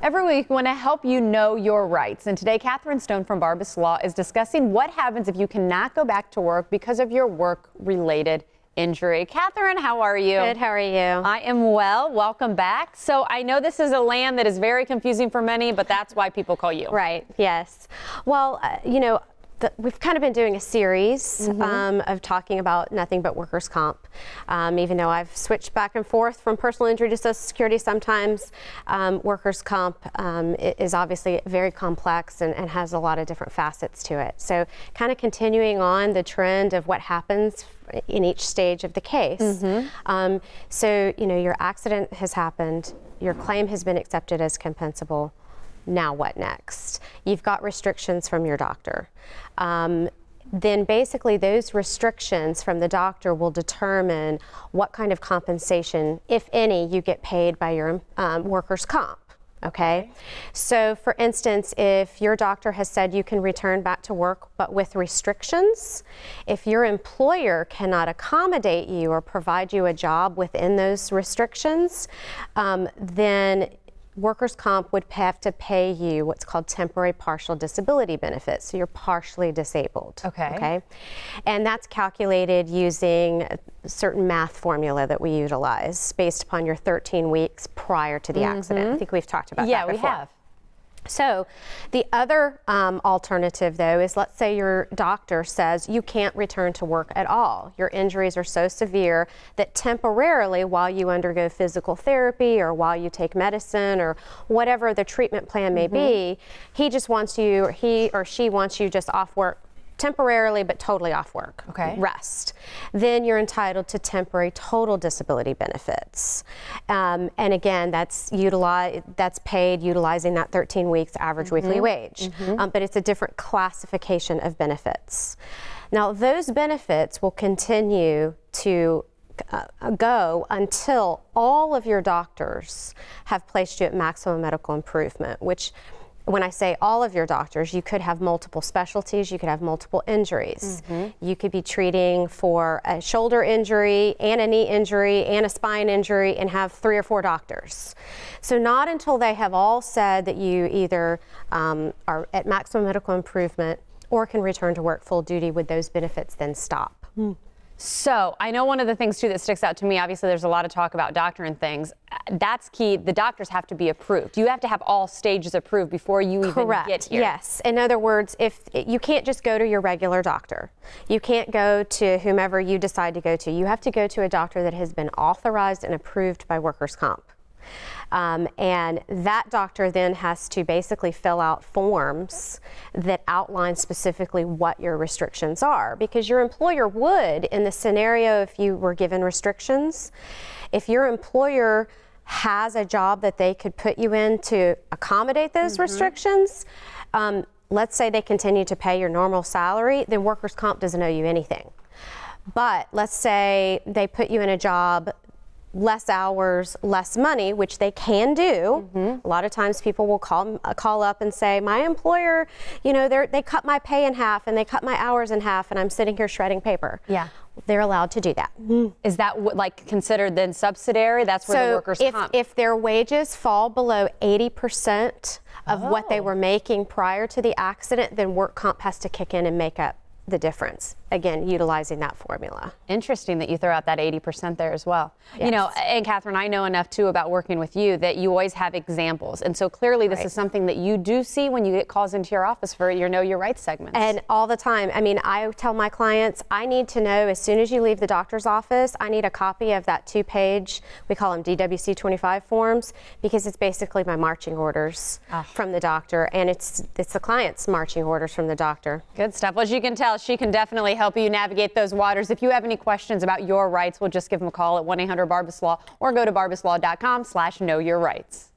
Every week, we want to help you know your rights. And today, Catherine Stone from Barbas Law is discussing what happens if you cannot go back to work because of your work-related injury. Catherine, how are you? Good, how are you? I am well. Welcome back. So I know this is a land that is very confusing for many, but that's why people call you. Right, yes. Well, we've kind of been doing a series of talking about nothing but workers' comp. Even though I've switched back and forth from personal injury to Social Security sometimes, workers' comp is obviously very complex and has a lot of different facets to it. So kind of continuing on the trend of what happens in each stage of the case. So, your accident has happened, your claim has been accepted as compensable. Now what next? You've got restrictions from your doctor. Then basically those restrictions from the doctor will determine what kind of compensation, if any, you get paid by your workers' comp. Okay? So for instance, if your doctor has said you can return back to work but with restrictions, if your employer cannot accommodate you or provide you a job within those restrictions, then workers' comp would have to pay you what's called temporary partial disability benefits. So you're partially disabled. Okay. And that's calculated using a certain math formula that we utilize based upon your 13 weeks prior to the accident. I think we've talked about that before. Yeah, we have. So the other alternative, though, is let's say your doctor says you can't return to work at all. Your injuries are so severe that temporarily, while you undergo physical therapy or while you take medicine or whatever the treatment plan may be, he or she wants you just off work temporarily but totally off work. Rest. Then you're entitled to temporary total disability benefits. And again, that's paid utilizing that 13 weeks average weekly wage. But it's a different classification of benefits. Now those benefits will continue to go until all of your doctors have placed you at maximum medical improvement, which when I say all of your doctors, you could have multiple specialties, you could have multiple injuries. You could be treating for a shoulder injury and a knee injury and a spine injury and have 3 or 4 doctors. So not until they have all said that you either are at maximum medical improvement or can return to work full duty would those benefits then stop. So I know one of the things too that sticks out to me, obviously there's a lot of talk about doctor and things. That's key. The doctors have to be approved. You have to have all stages approved before you even get here. Yes. In other words, if you can't just go to your regular doctor. You can't go to whomever you decide to go to. You have to go to a doctor that has been authorized and approved by workers' comp. And that doctor then has to basically fill out forms that outline specifically what your restrictions are, because your employer would, in the scenario if you were given restrictions, if your employer has a job that they could put you in to accommodate those restrictions, let's say they continue to pay your normal salary, then workers' comp doesn't owe you anything. But let's say they put you in a job, less hours, less money, which they can do. A lot of times people will call up and say, my employer, they cut my pay in half and they cut my hours in half and I'm sitting here shredding paper. Yeah. They're allowed to do that. Is that considered then subsidiary? That's where the workers' comp. If their wages fall below 80% of what they were making prior to the accident, then work comp has to kick in and make up the difference, again, utilizing that formula. Interesting that you throw out that 80% there as well. Yes. And Catherine, I know enough too about working with you that you always have examples. And so clearly this is something that you do see when you get calls into your office for your Know Your Rights segments. And all the time. I mean, I tell my clients, I need to know as soon as you leave the doctor's office, I need a copy of that 2-page, we call them DWC 25 forms, because it's basically my marching orders from the doctor, and it's the client's marching orders from the doctor. Good stuff. Well, as you can tell, she can definitely help you navigate those waters. If you have any questions about your rights, we'll just give them a call at 1-800-BARBAS-LAW or go to barbaslaw.com/knowyourrights.